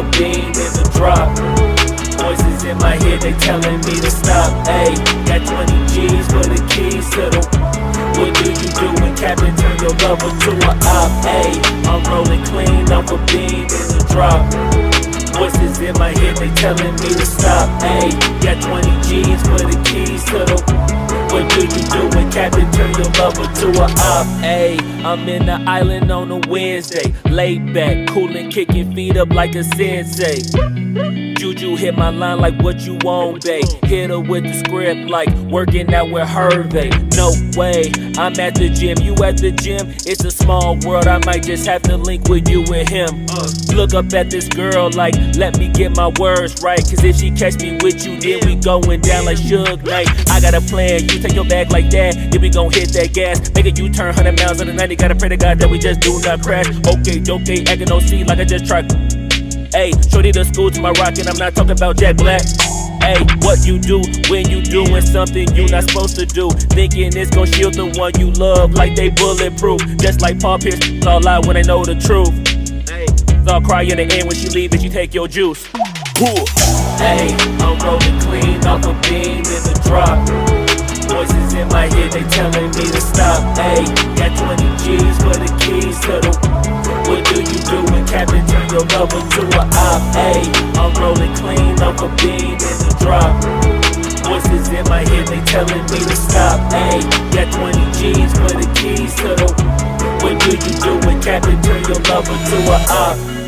a bean in the drop. Voices in my head, they telling me to stop. Ayy, got 20 G's for the keys to the. What do you do when Captain turn your lover to a op? Ayy, I'm rolling clean off a bean in the drop. Voices in my head, they telling me to stop. Ayy, got 20 G's for the keys to the. What do you do when Captain turn your lover to a op? Ayy, I'm in the island on a Wednesday, laid back, coolin', kicking feet up like a sensei. Juju hit my line like what you want, babe. Hit her with the script like working out with Hervey. No way, I'm at the gym, you at the gym. It's a small world, I might just have to link with you and him. Look up at this girl like, let me get my words right. Cause if she catch me with you, then we going down like Suge Knight. I got a plan, you take your bag like that, then we gon' hit that gas. Make a U-turn 100 miles on the 90, gotta pray to God that we just do not crash. Okay, acting on C like I just tried. Ayy, shorty the school to my rocket, I'm not talking about Jack Black. Ayy, what you do when you doing something you not supposed to do? Thinking it's gon' shield the one you love like they bulletproof. Just like Paul Pierce, it's all lie when they know the truth. Ayy, I'll cry in the end when she leave and she take your juice. Ayy, I'm rolling clean off a bean in the drop. Voices in my head, they telling me to stop. Ayy, got 20 G's for the keys to the. What do you do when Captain turn your lover to a op? Ayy, I'm rolling clean off a bean in the drop. Voices in my head, they telling me to stop. Ayy, got 20 G's for the keys to the. What do you do when Captain turn your lover to a op?